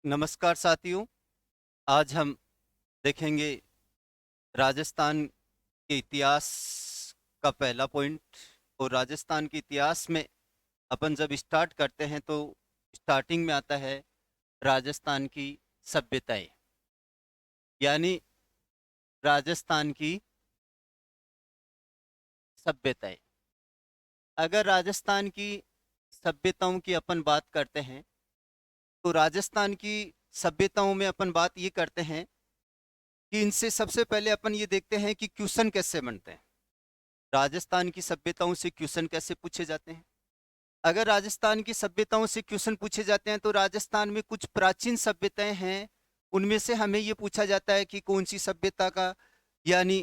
नमस्कार साथियों। आज हम देखेंगे राजस्थान के इतिहास का पहला पॉइंट। और राजस्थान के इतिहास में अपन जब स्टार्ट करते हैं तो स्टार्टिंग में आता है राजस्थान की सभ्यताएं, यानी राजस्थान की सभ्यताएं। अगर राजस्थान की सभ्यताओं की अपन बात करते हैं तो राजस्थान की सभ्यताओं में अपन बात ये करते हैं कि इनसे सबसे पहले अपन ये देखते हैं कि क्वेश्चन कैसे बनते हैं। राजस्थान की सभ्यताओं से क्वेश्चन कैसे पूछे जाते हैं। अगर राजस्थान की सभ्यताओं से क्वेश्चन पूछे जाते हैं तो राजस्थान में कुछ प्राचीन सभ्यताएं हैं, उनमें से हमें ये पूछा जाता है कि कौन सी सभ्यता का, यानी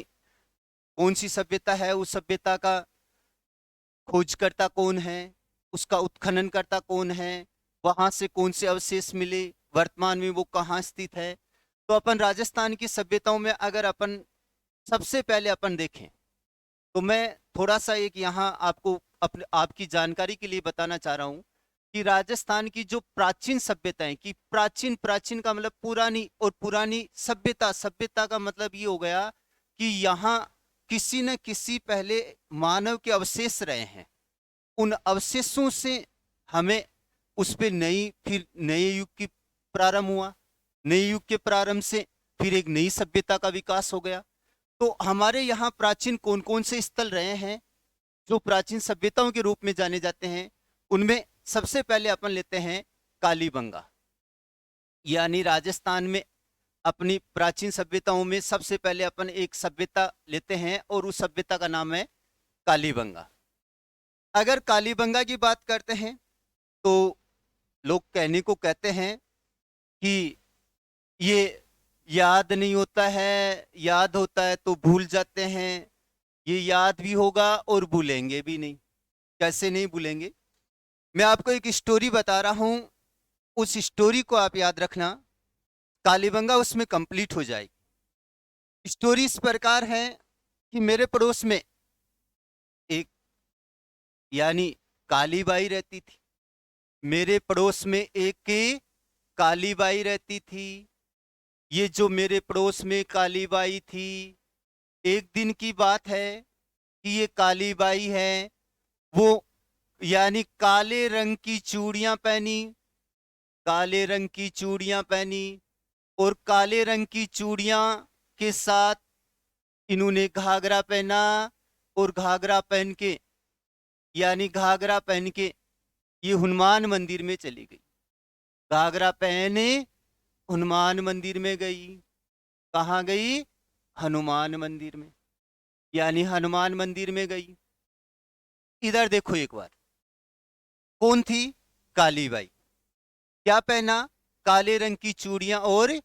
कौन सी सभ्यता है, उस सभ्यता का खोजकर्ता कौन है, उसका उत्खनन करता कौन है, वहां से कौन से अवशेष मिले, वर्तमान में वो कहाँ स्थित है। तो अपन राजस्थान की सभ्यताओं में अगर अपन सबसे पहले अपन देखें तो मैं थोड़ा सा एक यहाँ आपको अपने आपकी जानकारी के लिए बताना चाह रहा हूँ कि राजस्थान की जो प्राचीन सभ्यताएं, की प्राचीन प्राचीन का मतलब पुरानी, और पुरानी सभ्यता, सभ्यता का मतलब ये हो गया कि यहाँ किसी न किसी पहले मानव के अवशेष रहे हैं। उन अवशेषों से हमें उस पे नई, फिर नए युग की प्रारंभ हुआ। नए युग के प्रारंभ से फिर एक नई सभ्यता का विकास हो गया। तो हमारे यहाँ प्राचीन कौन कौन से स्थल रहे हैं जो प्राचीन सभ्यताओं के रूप में जाने जाते हैं, उनमें सबसे पहले अपन लेते हैं कालीबंगा। यानी राजस्थान में अपनी प्राचीन सभ्यताओं में सबसे पहले अपन एक सभ्यता लेते हैं और उस सभ्यता का नाम है कालीबंगा। अगर कालीबंगा की बात करते हैं तो लोग कहने को कहते हैं कि ये याद नहीं होता है, याद होता है तो भूल जाते हैं। ये याद भी होगा और भूलेंगे भी नहीं। कैसे नहीं भूलेंगे? मैं आपको एक स्टोरी बता रहा हूं, उस स्टोरी को आप याद रखना, कालीबंगा उसमें कंप्लीट हो जाएगी। स्टोरी इस प्रकार है कि मेरे पड़ोस में एक, यानी कालीबाई रहती थी। मेरे पड़ोस में एक कालीबाई रहती थी। ये जो मेरे पड़ोस में कालीबाई थी, एक दिन की बात है कि ये कालीबाई है वो, यानी काले रंग की चूड़ियां पहनी, काले रंग की चूड़ियां पहनी, और काले रंग की चूड़ियां के साथ इन्होंने घाघरा पहना। और घाघरा पहन के, यानी घाघरा पहन के ये हनुमान मंदिर में चली गई। घाघरा पहने हनुमान मंदिर में गई। कहाँ गई? हनुमान मंदिर में, यानी हनुमान मंदिर में गई। इधर देखो एक बार, कौन थी? कालीबाई। क्या पहना? काले रंग की चूड़ियां और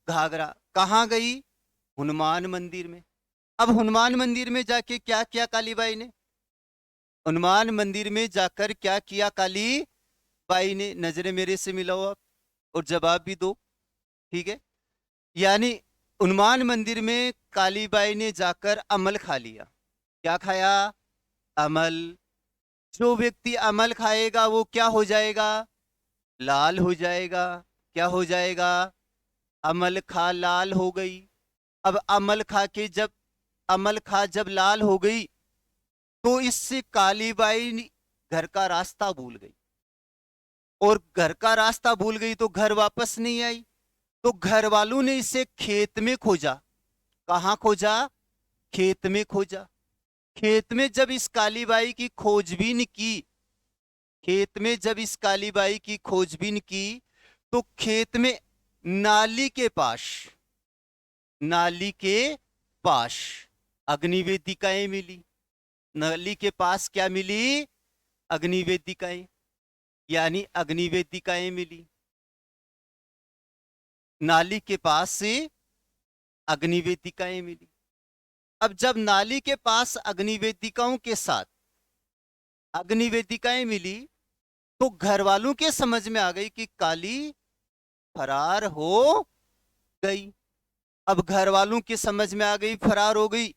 घाघरा। कहाँ गई? हनुमान मंदिर में। अब हनुमान मंदिर में जाके क्या किया कालीबाई ने? हनुमान मंदिर में जाकर क्या किया कालीबाई ने? नजरें मेरे से मिलाओ आप और जवाब भी दो, ठीक है? यानी हनुमान मंदिर में कालीबाई ने जाकर अमल खा लिया। क्या खाया? अमल। जो व्यक्ति अमल खाएगा वो क्या हो जाएगा? लाल हो जाएगा। क्या हो जाएगा? अमल खा लाल हो गई। अब अमल खा के जब, अमल खा जब लाल हो गई तो इससे कालीबाई घर का रास्ता भूल गई। और घर का रास्ता भूल गई तो घर वापस नहीं आई। तो घर वालों ने इसे खेत में खोजा। कहाँ खोजा? खेत में खोजा। खेत में जब इस कालीबाई की खोजबीन की, खेत में जब इस कालीबाई की खोजबीन की तो खेत में नाली के पास, नाली के पास अग्निवेदिकाएं मिली। नाली के पास क्या मिली? अग्निवेदिकाएं, यानी अग्निवेदिकाएं मिली। नाली के पास से अग्निवेदिकाएं मिली। अब जब नाली के पास अग्निवेदिकाओं के साथ अग्निवेदिकाएं मिली तो घर वालों के समझ में आ गई कि काली फरार हो गई। अब घर वालों के समझ में आ गई फरार हो गई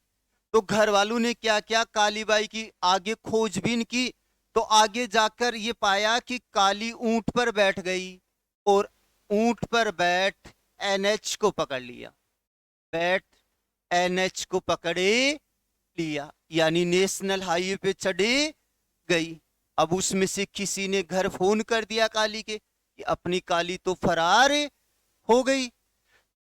तो घर वालों ने क्या किया? कालीबाई की आगे खोजबीन की तो आगे जाकर ये पाया कि काली ऊंट पर बैठ गई। और ऊंट पर बैठ एनएच को पकड़ लिया, बैठ एनएच को पकड़े लिया, यानी नेशनल हाईवे पे चढ़े गई। अब उसमें से किसी ने घर फोन कर दिया काली के कि अपनी काली तो फरार हो गई।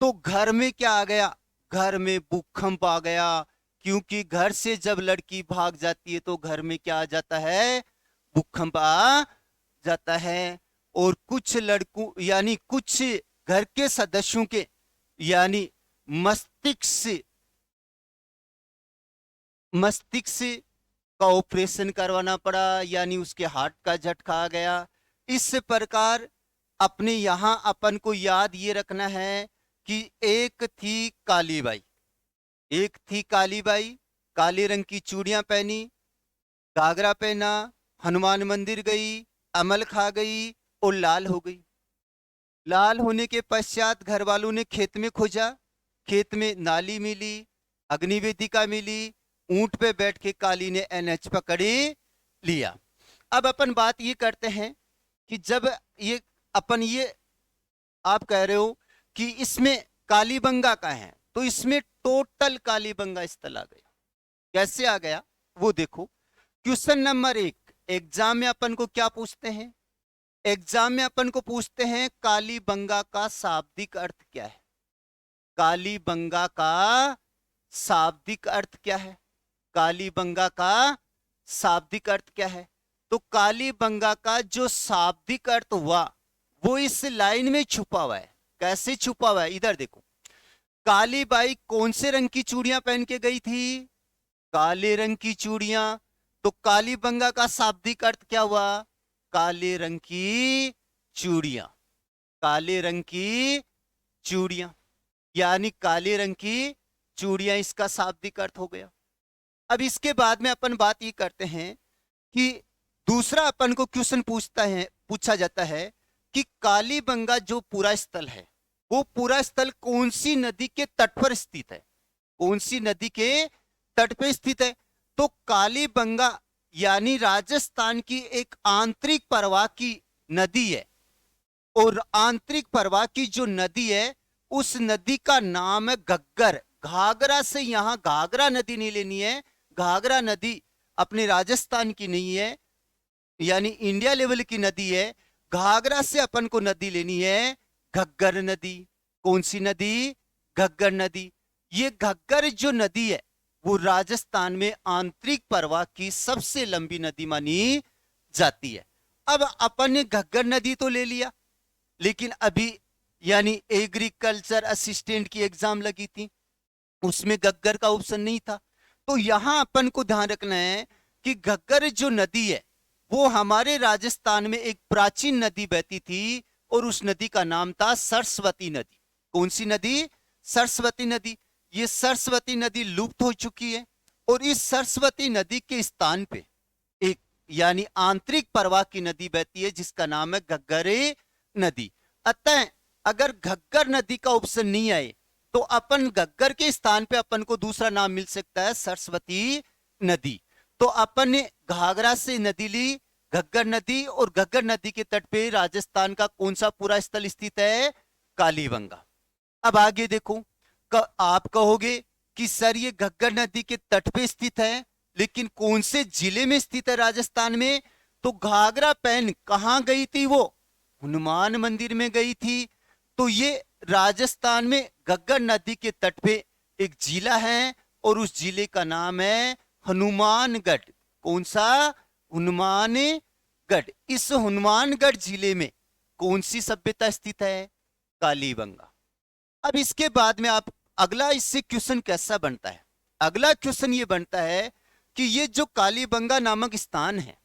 तो घर में क्या आ गया, घर में भूकंप आ गया, क्योंकि घर से जब लड़की भाग जाती है तो घर में क्या आ जाता है, भूकंप आ जाता है। और कुछ लड़कों यानी कुछ घर के सदस्यों के यानी मस्तिष्क का ऑपरेशन करवाना पड़ा, यानी उसके हार्ट का झटका आ गया। इस प्रकार अपने यहां अपन को याद ये रखना है कि एक थी काली बाई, एक थी काली बाई, काले रंग की चूड़ियां पहनी, घाघरा पहना, हनुमान मंदिर गई, अमल खा गई और लाल हो गई। लाल होने के पश्चात घर वालों ने खेत में खोजा, खेत में नाली मिली, अग्निवेदिका मिली, ऊंट पे बैठ के काली ने एनएच पकड़े लिया। अब अपन बात ये करते हैं कि जब ये अपन ये आप कह रहे हो कि इसमें कालीबंगा का है, तो इसमें टोटल कालीबंगा स्थल आ गया। कैसे आ गया वो देखो। क्वेश्चन नंबर 1 एग्जाम में अपन को क्या पूछते हैं, एग्जाम में अपन को पूछते हैं कालीबंगा का शाब्दिक अर्थ क्या है। कालीबंगा का शाब्दिक अर्थ क्या है, कालीबंगा का शाब्दिक अर्थ क्या है। तो कालीबंगा का जो शाब्दिक अर्थ हुआ वो इस लाइन में छुपा हुआ है। कैसे छुपा हुआ है, इधर देखो। काली बाई कौन से रंग की चूड़ियां पहन के गई थी, काले रंग की चूड़ियां। तो कालीबंगा का शाब्दिक अर्थ क्या हुआ, काले रंग की चूड़ियां, काले रंग की चूड़ियां, यानी काले रंग की चूड़ियां इसका शाब्दिक अर्थ हो गया। अब इसके बाद में अपन बात ये करते हैं कि दूसरा अपन को क्वेश्चन पूछा जाता है कि कालीबंगा जो पूरा स्थल है वो पूरा स्थल कौन सी नदी के तट पर स्थित है, कौन सी नदी के तट पर स्थित है। तो कालीबंगा यानी राजस्थान की एक आंतरिक प्रवाह की नदी है, और आंतरिक प्रवाह की जो नदी है उस नदी का नाम है घग्गर। घाघरा से यहां घाघरा नदी नहीं लेनी है, घाघरा नदी अपने राजस्थान की नहीं है, यानी इंडिया लेवल की नदी है। घाघरा से अपन को नदी लेनी है घग्गर नदी। कौन सी नदी, घग्गर नदी। ये घग्गर जो नदी है वो राजस्थान में आंतरिक प्रवाह की सबसे लंबी नदी मानी जाती है। अब अपन ने घग्गर नदी तो ले लिया, लेकिन अभी यानी एग्रीकल्चर असिस्टेंट की एग्जाम लगी थी, उसमें घग्गर का ऑप्शन नहीं था। तो यहां अपन को ध्यान रखना है कि घग्गर जो नदी है वो हमारे राजस्थान में एक प्राचीन नदी बहती थी, और उस नदी का नाम था सरस्वती नदी। कौन सी नदी, सरस्वती नदी। ये सरस्वती नदी लुप्त हो चुकी है, और इस सरस्वती नदी के स्थान पे एक यानी आंतरिक प्रवाह की नदी बहती है जिसका नाम है घग्गर नदी। अतः अगर घग्गर नदी का ऑप्शन नहीं आए तो अपन घग्गर के स्थान पे अपन को दूसरा नाम मिल सकता है सरस्वती नदी। तो अपन ने घाघरा से नदी ली, घग्गर नदी, और घग्गर नदी के तट पे राजस्थान का कौन सा पूरा स्थल स्थित है, कालीबंगा। अब आगे देखो, आप कहोगे कि सर ये घग्गर नदी के तट पे स्थित है, लेकिन कौन से जिले में स्थित है राजस्थान में। तो घाघरा पहन कहां गई थी, वो हनुमान मंदिर में गई थी। तो ये राजस्थान में घग्गर नदी के तट पे एक जिला है, और उस जिले का नाम है हनुमानगढ़। कौन सा, हनुमानगढ़। इस हनुमानगढ़ जिले में कौन सी सभ्यता स्थित है, कालीबंगा। अब इसके बाद में आप अगला इससे क्वेश्चन कैसा बनता है, अगला क्वेश्चन ये बनता है कि ये जो कालीबंगा नामक स्थान है,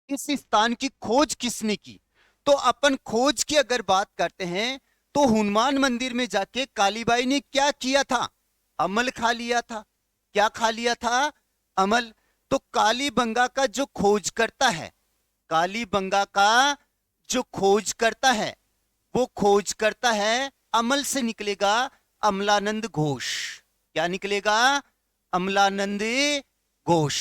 इस स्थान की खोज किसने की। तो अपन खोज की अगर बात करते हैं तो हनुमान मंदिर में जाके कालीबाई ने क्या किया था, अमल खा लिया था। क्या खा लिया था, अमल। तो कालीबंगा का जो खोज करता है, कालीबंगा का जो खोज करता है वो खोज करता है अमल से निकलेगा अमलानंद घोष। क्या निकलेगा, अमलानंद घोष।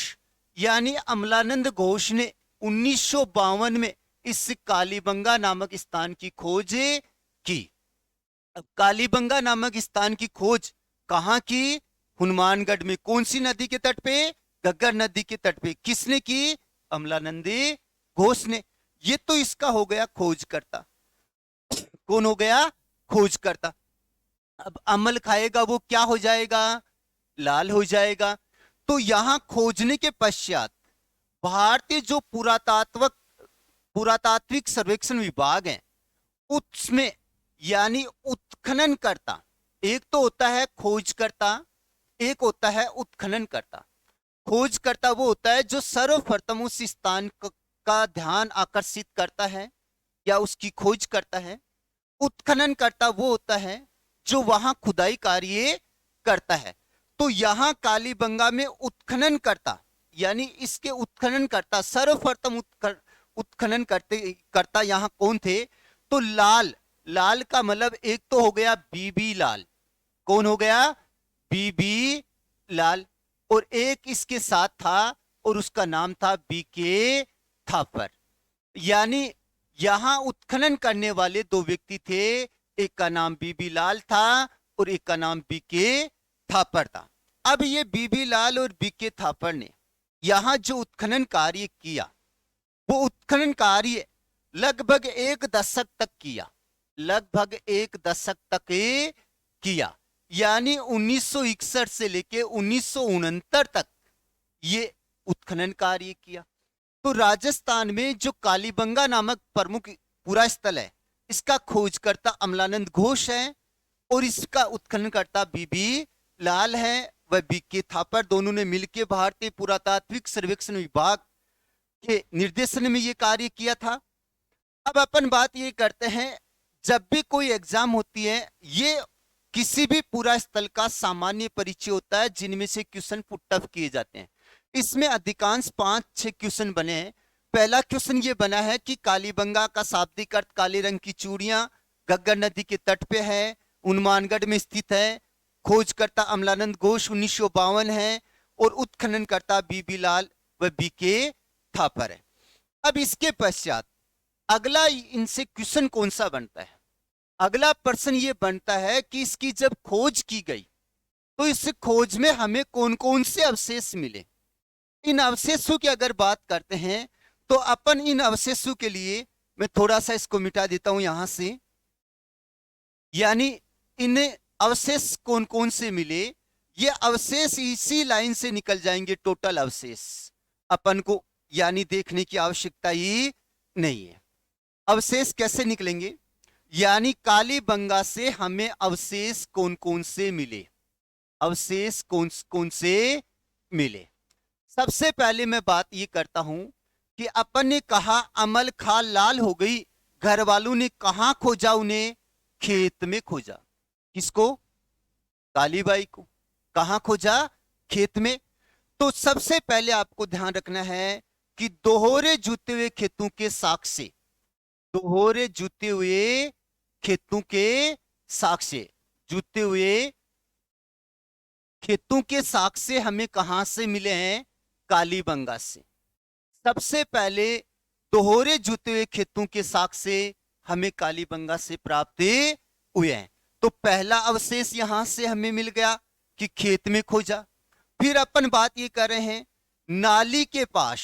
यानी अमलानंद घोष ने 1952 में इस कालीबंगा नामक स्थान की खोज की। अब कालीबंगा नामक स्थान की खोज कहाँ की? हनुमानगढ़ में। कौन सी नदी के तट पे? घग्गर नदी के तट पे। किसने की? अमलानंदी घोष ने। ये तो इसका हो गया खोजकर्ता। कौन हो गया? खोजकर्ता। अब अमल खाएगा वो क्या हो जाएगा? लाल हो जाएगा। तो यहां खोजने के पश्चात भारतीय जो पुरातात्विक सर्वेक्षण विभाग है उसमें, यानी उत्खननकर्ता, एक तो होता है खोजकर्ता, एक होता है उत्खननकर्ता। खोजकर्ता वो होता है जो सर्वप्रथम उस स्थान का ध्यान आकर्षित करता है या उसकी खोज करता है। उत्खननकर्ता वो होता है जो वहां खुदाई कार्य करता है। तो यहां कालीबंगा में उत्खनन करता, यानी इसके उत्खनन करता, सर्वप्रथम उत्खनन करता यहां कौन थे? तो लाल। लाल का मतलब एक तो हो गया बीबी लाल। कौन हो गया? बीबी लाल। और एक इसके साथ था और उसका नाम था बीके थापर। यानी यहां उत्खनन करने वाले दो व्यक्ति थे, एक का नाम बीबी लाल था और एक का नाम बीके थापर था। अब ये बीबी लाल और बीके थापर ने यहां जो उत्खनन कार्य किया, वो उत्खनन कार्य लगभग 1 दशक तक किया। लगभग 1 दशक तक किया, यानी 1961 से लेके 1969 तक ये उत्खनन कार्य किया। तो राजस्थान में जो कालीबंगा नामक प्रमुख पुरा स्थल है, इसका खोजकर्ता अमलानंद घोष है और इसका उत्खननकर्ता बीबी लाल है व बीके थापर। दोनों ने मिलकर भारतीय पुरातात्विक सर्वेक्षण विभाग के निर्देशन में यह कार्य किया था। अब अपन बात ये करते हैं, जब भी कोई एग्जाम होती है, ये किसी भी पूरा स्थल का सामान्य परिचय होता है जिनमें से क्वेश्चन पुट अप किए जाते हैं। इसमें अधिकांश 5-6 क्वेश्चन बने हैं। पहला क्वेश्चन ये बना है कि कालीबंगा का शाब्दिक अर्थ काले रंग की चूड़ियां, घग्गर नदी के तट पे है, हनुमानगढ़ में स्थित है, खोजकर्ता अमलानंद घोष 1952 है और उत्खननकर्ता बीबी लाल व बीके थापर है। अब इसके पश्चात अगला इनसे क्वेश्चन कौन सा बनता है? अगला प्रश्न ये बनता है कि इसकी जब खोज की गई तो इस खोज में हमें कौन कौन से अवशेष मिले। इन अवशेषों की अगर बात करते हैं तो अपन इन अवशेषों के लिए, मैं थोड़ा सा इसको मिटा देता हूं यहां से, यानी इन अवशेष कौन कौन से मिले, ये अवशेष इसी लाइन से निकल जाएंगे। टोटल अवशेष अपन को यानी देखने की आवश्यकता ही नहीं है। अवशेष कैसे निकलेंगे, यानी कालीबंगा से हमें अवशेष कौन कौन से मिले, अवशेष कौन कौन से मिले। सबसे पहले मैं बात ये करता हूं कि अपन ने कहा अमल खाल लाल हो गई, घर वालों ने कहां खोजा उन्हें? खेत में खोजा। किसको? कालीबाई को। कहां खोजा? खेत में। तो सबसे पहले आपको ध्यान रखना है कि दोहरे जुते हुए खेतों के साक्ष्य, दोहरे जुते हुए खेतों के साक्ष्य, जुते हुए खेतों के साक्ष्य हमें कहां से मिले हैं? कालीबंगा से। सबसे पहले दोहरे जुते हुए खेतों के साक्ष्य हमें कालीबंगा से प्राप्त हुए हैं। तो पहला अवशेष यहां से हमें मिल गया कि खेत में खोजा। फिर अपन बात ये कर रहे हैं नाली के पास,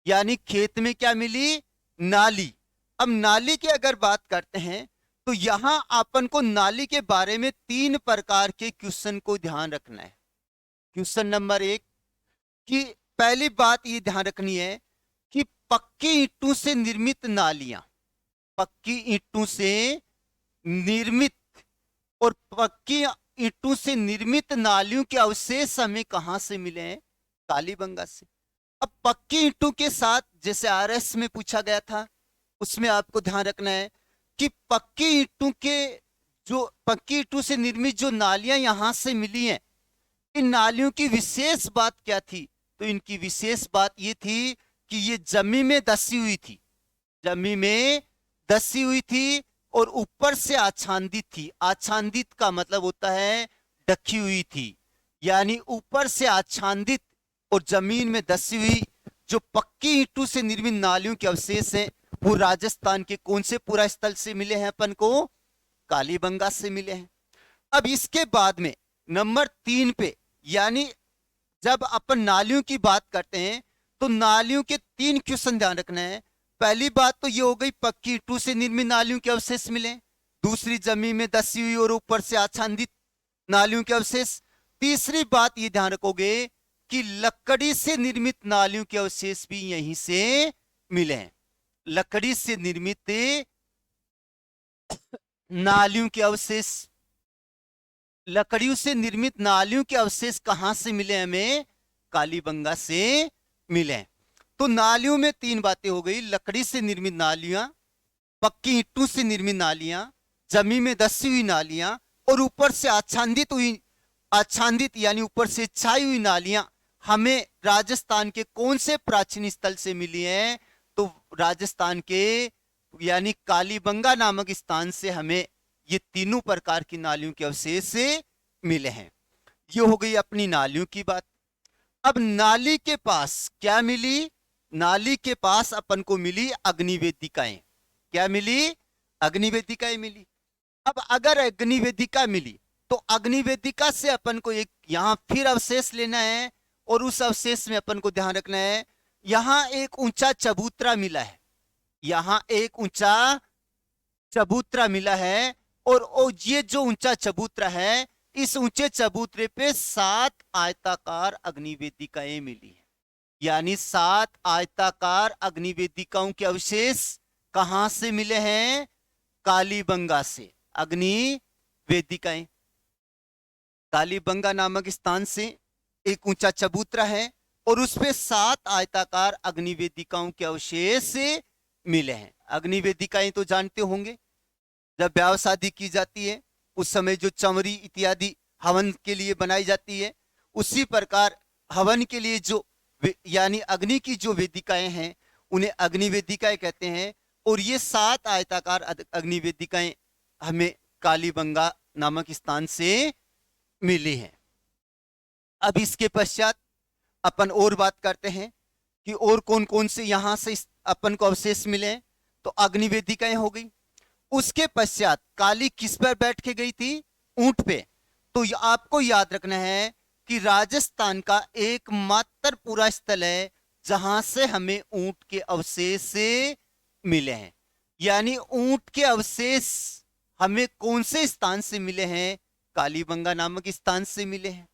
यानी खेत में क्या मिली? नाली। अब नाली की अगर बात करते हैं तो यहां अपन को नाली के बारे में 3 प्रकार के क्वेश्चन को ध्यान रखना है। क्वेश्चन नंबर 1 कि पहली बात ये ध्यान रखनी है कि पक्की ईंटों से निर्मित नालियां, पक्की ईंटों से निर्मित और पक्की ईंटों से निर्मित नालियों के अवशेष हमें कहां से मिले हैं? कालीबंगा से। अब पक्की ईंटों के साथ जैसे आरएस में पूछा गया था, उसमें आपको ध्यान रखना है कि पक्की ईंटों से निर्मित जो नालियां यहां से मिली हैं, इन नालियों की विशेष बात क्या थी? तो इनकी विशेष बात ये थी कि ये जमीन में धसी हुई थी, जमीन में धसी हुई थी और ऊपर से आच्छादित थी। आच्छादित का मतलब होता है ढकी हुई थी, यानी ऊपर से आच्छादित और जमीन में धसी हुई जो पक्की ईंटों से निर्मित नालियों के अवशेष हैं, वो राजस्थान के कौन से पूरा स्थल से मिले हैं अपन को? कालीबंगा से मिले हैं। अब इसके बाद में नंबर 3 पे, यानी जब अपन नालियों की बात करते हैं तो नालियों के 3 क्वेश्चन ध्यान रखना है। पहली बात तो ये हो गई, पक्की ईंटों से निर्मित नालियों के अवशेष मिले। दूसरी, जमीन में धसी हुई और ऊपर से आच्छादित नालियों के अवशेष। तीसरी बात ये ध्यान रखोगे कि लकड़ी से निर्मित नालियों के अवशेष भी यहीं से मिले हैं। लकड़ी से निर्मित नालियों के अवशेष, लकड़ियों से निर्मित नालियों के अवशेष कहां से मिले हमें? कालीबंगा से मिले। तो नालियों में 3 बातें हो गई, लकड़ी से निर्मित नालियां, पक्की ईंटों से निर्मित नालियां, जमीन में धसी हुई नालियां और ऊपर से आच्छादित यानी ऊपर से छाई हुई नालियां हमें राजस्थान के कौन से प्राचीन स्थल से मिली हैं? तो राजस्थान के यानी कालीबंगा नामक स्थान से हमें ये तीनों प्रकार की नालियों के अवशेष मिले हैं। ये हो गई अपनी नालियों की बात। अब नाली के पास क्या मिली? नाली के पास अपन को मिली अग्निवेदिकाएं। क्या मिली? अग्निवेदिकाएं मिली। अब अगर अग्निवेदिका मिली तो अग्निवेदिका से अपन को एक यहां फिर अवशेष लेना है और उस अवशेष में अपन को ध्यान रखना है, यहां एक ऊंचा चबूतरा मिला है। यहां एक ऊंचा चबूतरा मिला है और ये जो ऊंचा चबूतरा है, इस ऊंचे चबूतरे पे 7 आयताकार अग्निवेदिकाएं मिली है। यानी 7 आयताकार अग्निवेदिकाओं के अवशेष कहां से मिले हैं? कालीबंगा से। अग्निवेदिकाएं कालीबंगा नामक स्थान से एक ऊंचा चबूतरा है और उस पे 7 आयताकार अग्निवेदिकाओं के अवशेष मिले हैं। अग्निवेदिकाएं तो जानते होंगे, जब ब्याह शादी की जाती है उस समय जो चमरी इत्यादि हवन के लिए बनाई जाती है, उसी प्रकार हवन के लिए जो यानी अग्नि की जो वेदिकाएं हैं उन्हें अग्निवेदिकाएं कहते हैं। और ये 7 आयताकार अग्निवेदिकाएं हमें कालीबंगा नामक स्थान से मिली हैं। अब इसके पश्चात अपन और बात करते हैं कि और कौन कौन से यहां से अपन को अवशेष मिले हैं। तो अग्निवेदिकाएं हो गई। उसके पश्चात काली किस पर बैठ के गई थी? ऊंट पे। तो आपको याद रखना है कि राजस्थान का एकमात्र पूरा स्थल है जहां से हमें ऊंट के अवशेष मिले हैं। यानी ऊंट के अवशेष हमें कौन से स्थान से मिले हैं? कालीबंगा नामक स्थान से मिले हैं।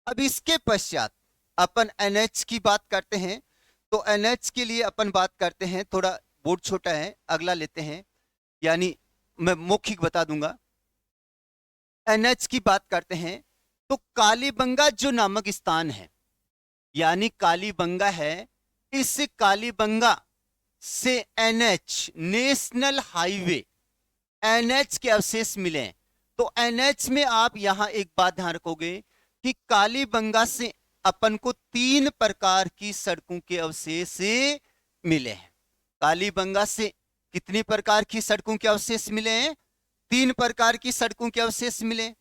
अब इसके पश्चात अपन एनएच की बात करते हैं। तो एनएच के लिए अपन बात करते हैं, थोड़ा बोर्ड छोटा है, अगला लेते हैं, यानी मैं मौखिक बता दूंगा। एनएच की बात करते हैं तो कालीबंगा जो नामक स्थान है, यानी कालीबंगा है, इस कालीबंगा से एनएच नेशनल हाईवे एनएच के अवशेष मिले हैं। तो एनएच में आप यहां एक बात ध्यान रखोगे कि कालीबंगा से अपन को 3 प्रकार की सड़कों के अवशेष मिले हैं। कालीबंगा से कितनी प्रकार की सड़कों के अवशेष मिले हैं? 3 प्रकार की सड़कों के अवशेष मिले।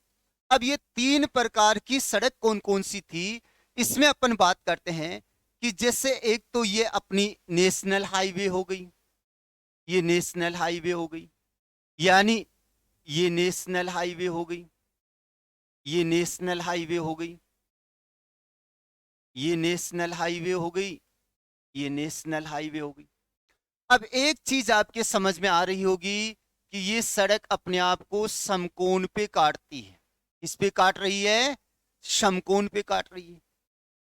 अब ये 3 प्रकार की सड़क कौन कौन सी थी, इसमें अपन बात करते हैं कि जैसे एक तो ये अपनी नेशनल हाईवे हो गई, ये नेशनल हाईवे हो गई, यानी ये नेशनल हाईवे हो गई, ये नेशनल हाईवे हो गई, ये नेशनल हाईवे हो गई, ये नेशनल हाईवे हो गई। अब एक चीज आपके समझ में आ रही होगी कि ये सड़क अपने आप को समकोण पे काटती है। इस पे काट रही है, समकोण पे काट रही है।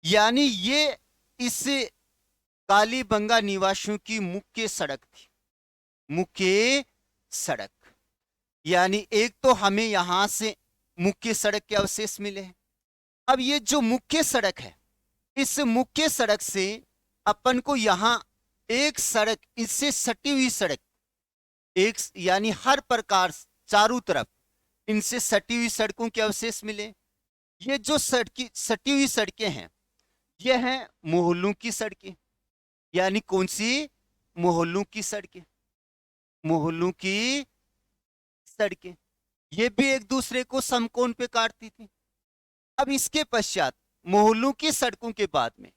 यानी ये इस कालीबंगा निवासियों की मुख्य सड़क थी, मुख्य सड़क। यानी एक तो हमें यहां से मुख्य सड़क के अवशेष मिले हैं। अब ये जो मुख्य सड़क है, इस मुख्य सड़क से अपन को यहां एक सड़क, इससे सटी हुई सड़क, एक यानी हर प्रकार चारों तरफ इनसे सटी हुई सड़कों के अवशेष मिले। ये जो सटी हुई सड़कें हैं, ये हैं मोहल्लों की सड़कें। यानी कौन सी? मोहल्लों की सड़कें, मोहल्लों की सड़कें। ये भी एक दूसरे को समकोण पे काटती थी। अब इसके पश्चात मोहल्लों की सड़कों के बाद में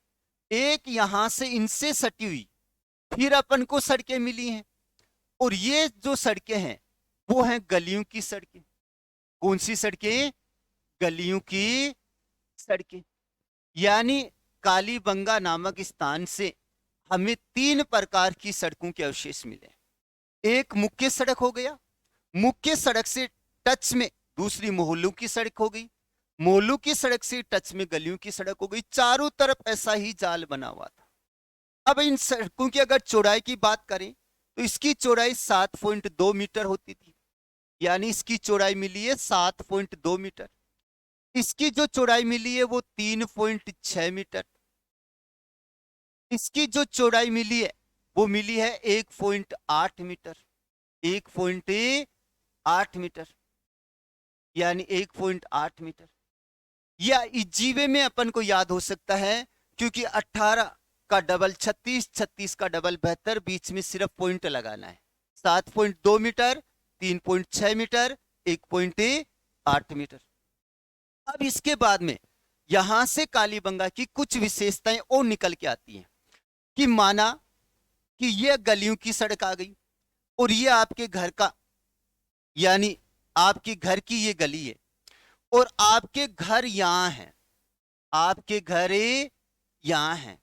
एक यहां से इनसे सटी हुई फिर अपन को सड़कें मिली हैं। और ये जो सड़कें हैं वो हैं गलियों की सड़कें। कौन सी सड़कें? गलियों की सड़कें। यानी कालीबंगा नामक स्थान से हमें 3 प्रकार की सड़कों के अवशेष मिले। एक मुख्य सड़क हो गया, मुख्य सड़क से टच में दूसरी मोहल्लों की सड़क हो गई, मोहल्लों की सड़क से टच में गलियों की सड़क हो गई। चारों तरफ ऐसा ही जाल बना हुआ था। अब इन सड़कों की अगर चौड़ाई की बात करें तो इसकी चौड़ाई 7.2 मीटर होती थी। यानी इसकी चौड़ाई मिली है 7.2 मीटर। इसकी जो चौड़ाई मिली है वो 3.6 मीटर। इसकी जो चौड़ाई मिली है वो मिली है 1.8 मीटर। 1.8 मीटर, यानी 1.8 मीटर। या इस जीवे में अपन को याद हो सकता है, क्योंकि 18 का डबल 36, 36 का डबल 72, बीच में सिर्फ पॉइंट लगाना है। 7.2 मीटर, 3.6 मीटर, 1.8 मीटर। अब इसके बाद में यहां से कालीबंगा की कुछ विशेषताएं और निकल के आती हैं कि माना कि यह गलियों की सड़क आ गई और ये आपके घर का, यानी आपके घर की ये गली है और आपके घर यहां है, आपके घर यहां है।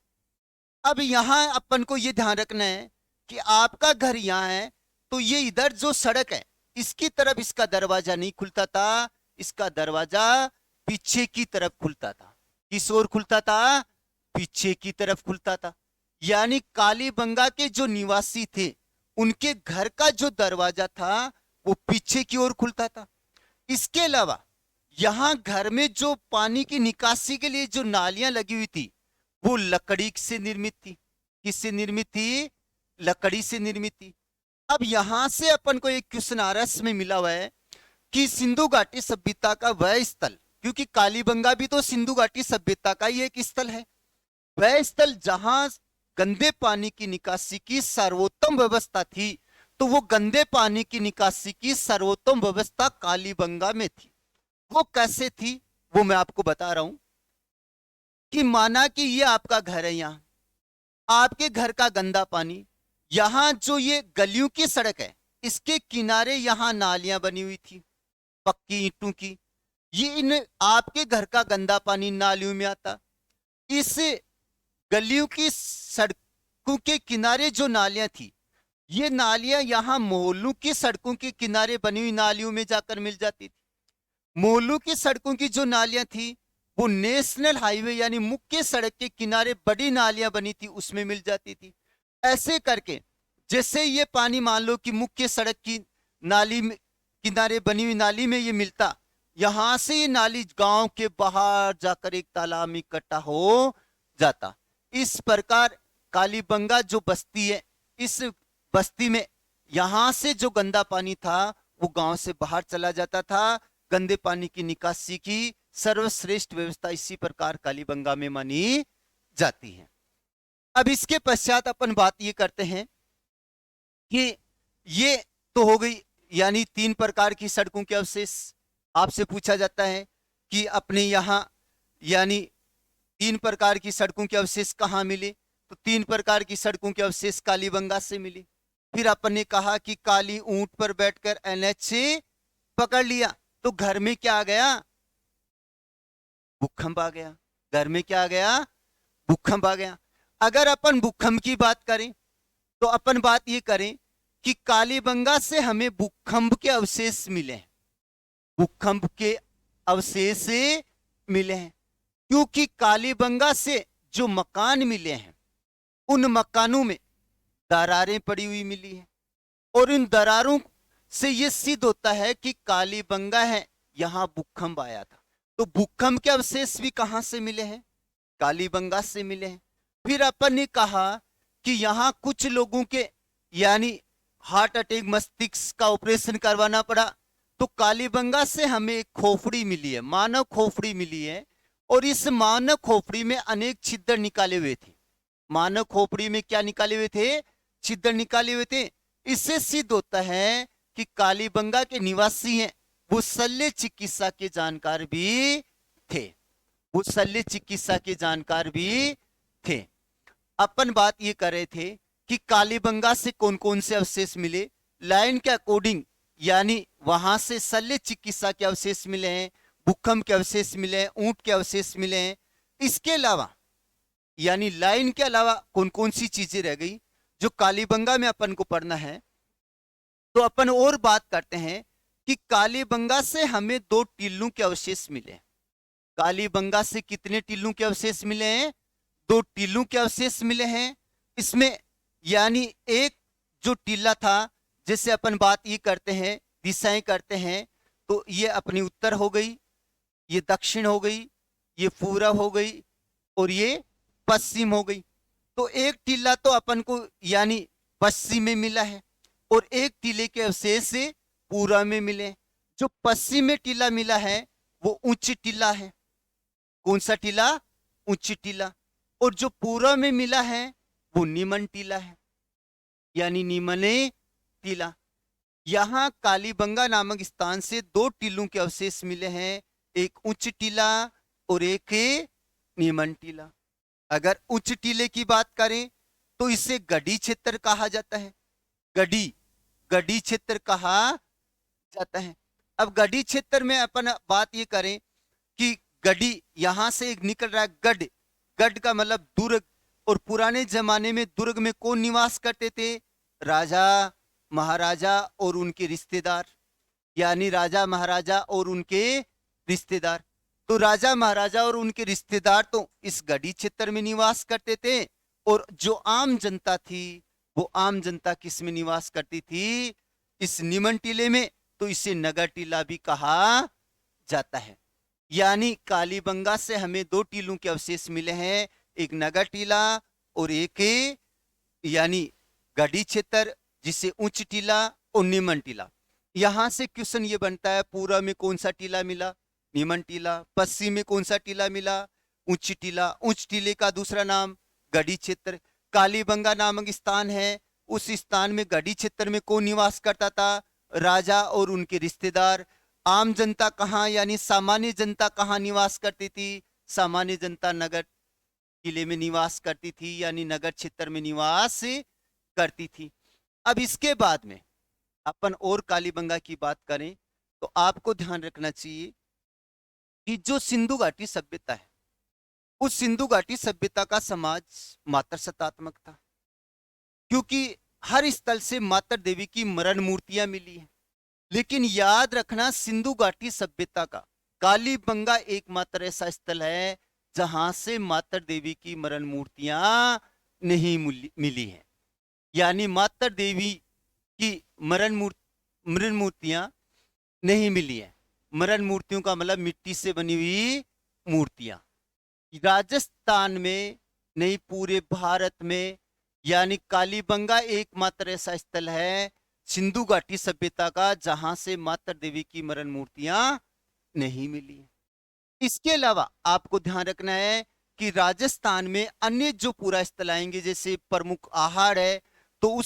अब यहां अपन को ये ध्यान रखना है कि आपका घर यहां है तो ये इधर जो सड़क है इसकी तरफ इसका दरवाजा नहीं खुलता था, इसका दरवाजा पीछे की तरफ खुलता था। किस ओर खुलता था? पीछे की तरफ खुलता था। यानी कालीबंगा के जो निवासी थे उनके घर का जो दरवाजा था वो पीछे की ओर खुलता था। इसके अलावा यहां घर में जो पानी की निकासी के लिए जो नालियां लगी हुई थी वो लकड़ी से निर्मित थी। किससे निर्मित थी? लकड़ी से निर्मित थी। अब यहां से अपन को एक क्वेश्चन आरएस में मिला हुआ है कि सिंधु घाटी सभ्यता का वह स्थल, क्योंकि कालीबंगा भी तो सिंधु घाटी सभ्यता का ही एक स्थल है, वह स्थल जहां गंदे पानी की निकासी की सर्वोत्तम व्यवस्था थी, तो वो गंदे पानी की निकासी की सर्वोत्तम व्यवस्था कालीबंगा में थी। वो कैसे थी वो मैं आपको बता रहा हूं कि माना कि ये आपका घर है, यहां आपके घर का गंदा पानी, यहां जो ये गलियों की सड़क है इसके किनारे यहां नालियां बनी हुई थी पक्की ईंटों की। ये इन आपके घर का गंदा पानी नालियों में आता। इस गलियों की सड़कों के किनारे जो नालियां थी, ये नालियां यहां मोहल्लों की सड़कों के किनारे बनी हुई नालियों में जाकर मिल जाती थी। मोहल्लों की सड़कों की जो नालियां थी वो नेशनल हाईवे यानी मुख्य सड़क के किनारे बड़ी नालियां बनी थी उसमें मिल जाती थी। ऐसे करके जैसे ये पानी मान लो कि मुख्य सड़क की नाली में किनारे बनी हुई नाली में ये मिलता, यहां से ये नाली गांव के बाहर जाकर एक तालाब में इकट्ठा हो जाता। इस प्रकार कालीबंगा जो बस्ती है, इस बस्ती में यहां से जो गंदा पानी था वो गांव से बाहर चला जाता था। गंदे पानी की निकासी की सर्वश्रेष्ठ व्यवस्था इसी प्रकार कालीबंगा में मानी जाती है। अब इसके पश्चात अपन बात ये करते हैं कि ये तो हो गई, यानी 3 प्रकार की सड़कों के अवशेष। आपसे पूछा जाता है कि अपने यहां यानी 3 प्रकार की सड़कों के अवशेष कहां मिले, तो 3 प्रकार की सड़कों के अवशेष कालीबंगा से मिले। फिर अपन ने कहा कि काली ऊंट पर बैठकर एनएच से पकड़ लिया, तो घर में क्या आ गया? भूकंप आ गया। घर में क्या आ गया? भूकंप आ गया। अगर अपन भूकंप की बात करें तो अपन बात ये करें कि कालीबंगा से हमें भूकंप के अवशेष मिले हैं, भूकंप के अवशेष मिले हैं, क्योंकि कालीबंगा से जो मकान मिले हैं उन मकानों में दरारें पड़ी हुई मिली है और इन दरारों से यह सिद्ध होता है कि कालीबंगा है, यहां भूकंप आया था। तो भूकंप के अवशेष भी कहां से मिले हैं? कालीबंगा से मिले हैं। फिर अपन ने कहा कि यहां कुछ लोगों के यानी हार्ट अटैक, मस्तिष्क का ऑपरेशन करवाना पड़ा, तो कालीबंगा से हमें एक खोपड़ी मिली है, मानव खोपड़ी मिली है, और इस मानव खोपड़ी में अनेक छिद्र निकाले हुए थे। मानव खोपड़ी में क्या निकाले हुए थे? छिद्र निकाले हुए थे। इससे सिद्ध होता है कि कालीबंगा के निवासी हैं, वो शल्य चिकित्सा के जानकार भी थे, वो शल्य चिकित्सा के जानकार भी थे। अपन बात ये कर रहे थे कि कालीबंगा से कौन कौन से अवशेष मिले। लाइन के अकॉर्डिंग यानी वहां से शल्य चिकित्सा के अवशेष मिले हैं, भूकंप के अवशेष मिले हैं, ऊंट के अवशेष मिले हैं। इसके अलावा यानी लाइन के अलावा कौन कौन सी चीजें रह गई जो कालीबंगा में अपन को पढ़ना है? तो अपन और बात करते हैं कि कालीबंगा से हमें 2 टीलों के अवशेष मिले। कालीबंगा से कितने टीलों के अवशेष मिले हैं? 2 टीलों के अवशेष मिले हैं। इसमें यानी एक जो टीला था, जैसे अपन बात ये करते हैं, दिशाएं करते हैं, तो ये अपनी उत्तर हो गई, ये दक्षिण हो गई, ये पूरब हो गई और ये पश्चिम हो गई। तो एक टीला तो अपन को यानी पश्चिम में मिला है और एक टीले के अवशेष से पूरब में मिले। जो पश्चिम में टीला मिला है वो उच्च टीला है। कौन सा टीला? उच्च टीला। और जो पूरब में मिला है वो निमन टीला है, यानी निमने टीला। यहां कालीबंगा नामक स्थान से 2 टीलों के अवशेष मिले हैं, एक उच्च टीला और एक निमन टीला। अगर उच्च टीले की बात करें तो इसे गढ़ी क्षेत्र कहा जाता है। गढ़ी क्षेत्र कहा जाता है। अब गढ़ी क्षेत्र में अपन बात ये करें कि गढ़ी यहां से एक निकल रहा है गढ़। गढ़ का मतलब दुर्ग। और पुराने जमाने में दुर्ग में कौन निवास करते थे? राजा महाराजा और उनके रिश्तेदार, यानी राजा महाराजा और उनके रिश्तेदार। तो राजा महाराजा और उनके रिश्तेदार तो इस गढ़ी क्षेत्र में निवास करते थे। और जो आम जनता थी वो आम जनता किस में निवास करती थी? इस निमन टीले में। तो इसे नगर टीला भी कहा जाता है। यानी कालीबंगा से हमें 2 टीलों के अवशेष मिले हैं, एक नगर टीला और एक यानी गढ़ी क्षेत्र, जिसे उच्च टीला और निमन टीला। यहां से क्वेश्चन ये बनता है, पूरब में कौन सा टीला मिला? निमन टीला। पश्चिम में कौन सा टीला मिला? उच्च टीला। उच्च टीले का दूसरा नाम गढ़ी क्षेत्र। कालीबंगा नामक स्थान है, उस स्थान में गढ़ी क्षेत्र में कौन निवास करता था? राजा और उनके रिश्तेदार। आम जनता कहाँ यानी सामान्य जनता कहाँ निवास करती थी? सामान्य जनता नगर किले में निवास करती थी, यानी नगर क्षेत्र में निवास करती थी। अब इसके बाद में अपन और कालीबंगा की बात करें तो आपको ध्यान रखना चाहिए कि जो सिंधु घाटी सभ्यता है, उस सिंधु घाटी सभ्यता का समाज मातर सत्तात्मक था, क्योंकि हर स्थल से मातर देवी की मरण मूर्तियां मिली हैं। लेकिन याद रखना, सिंधु घाटी सभ्यता का कालीबंगा एकमात्र ऐसा स्थल है जहां से मातर देवी की मरण मूर्तियां नहीं मिली हैं। यानी मातर देवी की मरण मूर्तियां नहीं मिली है। मरण मूर्तियों का मतलब मिट्टी से बनी हुई मूर्तियां। राजस्थान में नहीं, पूरे भारत में, यानी कालीबंगा एकमात्र ऐसा स्थल है सिंधु घाटी सभ्यता का जहां से मातर देवी की मरण मूर्तियां नहीं मिली है। इसके अलावा आपको ध्यान रखना है कि राजस्थान में अन्य जो पूरा स्थल आएंगे, जैसे प्रमुख आहार है, तो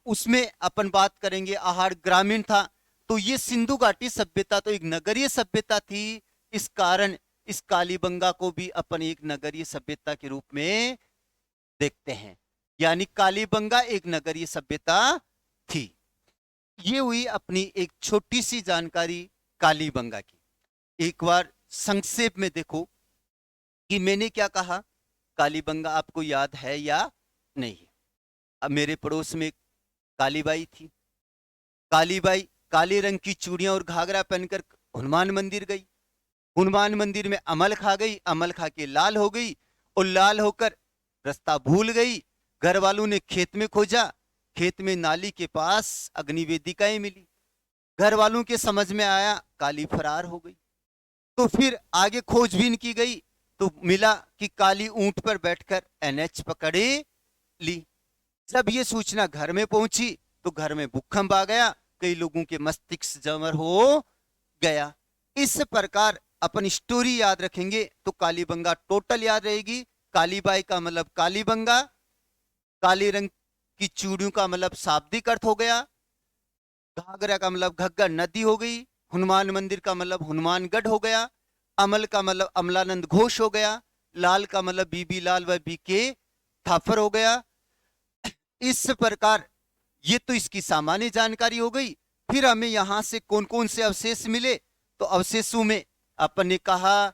उसमें अपन बात करेंगे, आहार ग्रामीण था। तो ये सिंधु घाटी सभ्यता तो एक नगरीय सभ्यता थी। इस कारण इस कालीबंगा को भी अपन एक नगरीय सभ्यता के रूप में देखते हैं, यानी कालीबंगा एक नगरीय सभ्यता थी। ये हुई अपनी एक छोटी सी जानकारी कालीबंगा की। एक बार संक्षेप में देखो कि मैंने क्या कहा, कालीबंगा आपको याद है या नहीं? अब मेरे पड़ोस में कालीबाई थी। कालीबाई काले रंग की चूड़ियां और घाघरा पहनकर हनुमान मंदिर गई। हनुमान मंदिर में अमल खा गई, अमल खा के लाल हो गई और लाल होकर रास्ता भूल गई। घर वालों ने खेत में खोजा, खेत में नाली के पास अग्नि वेदिकाएं मिली। घर वालों के समझ में आया काली फरार हो गई। तो फिर आगे खोजबीन की गई तो मिला कि काली ऊंट पर बैठकर एनएच पकड़े ली। जब ये सूचना घर में पहुंची तो घर में भूकंप आ गया, कई लोगों के मस्तिष्क जमर हो गया। इस प्रकार अपन स्टोरी याद रखेंगे तो कालीबंगा टोटल याद रहेगी। कालीबाई का मतलब कालीबंगा, काले रंग की चूड़ियों का मतलब शाब्दिक अर्थ हो गया, घाघरा का मतलब घग्गर नदी हो गई, हनुमान मंदिर का मतलब हनुमानगढ़ हो गया, अमल का मतलब अमलानंद घोष हो गया, लाल का मतलब बीबी लाल व बीके थाफर हो गया। इस प्रकार ये तो इसकी सामान्य जानकारी हो गई। फिर हमें यहाँ से कौन कौन से अवशेष मिले, तो अवशेषों में अपन ने कहा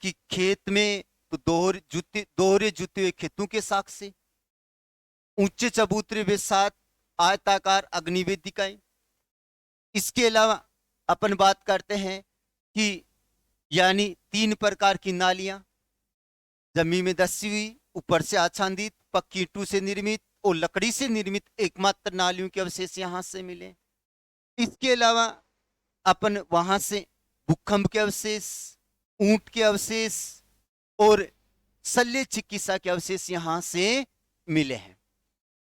कि खेत में तो दोहरे जुते हुए खेतों के साक्ष्य से, ऊंचे चबूतरे वे सात आयताकार अग्निवेदिकाएं। इसके अलावा अपन बात करते हैं कि यानी 3 प्रकार की नालियां, जमीन में धसी हुई, ऊपर से आच्छादित, पक्की ईंटों से निर्मित और लकड़ी से निर्मित एकमात्र नालियों के अवशेष यहां से मिले। इसके अलावा अपन वहां से भूकंप के अवशेष, ऊंट के अवशेष और शल्य चिकित्सा के अवशेष यहां से मिले हैं।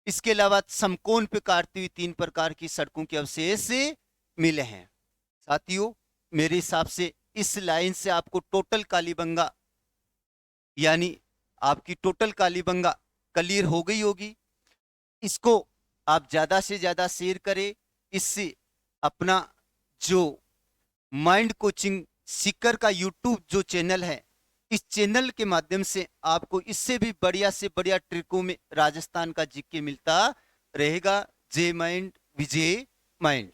इसके अलावा समकोण पे काटती हुई 3 प्रकार की सड़कों के अवशेष मिले हैं। साथियों, मेरे हिसाब से इस लाइन से आपको टोटल कालीबंगा यानी आपकी टोटल कालीबंगा क्लियर हो गई होगी। इसको आप ज्यादा से ज्यादा शेयर करें, इससे अपना जो माइंड कोचिंग सीकर का यूट्यूब जो चैनल है, इस चैनल के माध्यम से आपको इससे भी बढ़िया से बढ़िया ट्रिकों में राजस्थान का जीके मिलता रहेगा। जय माइंड, विजय माइंड।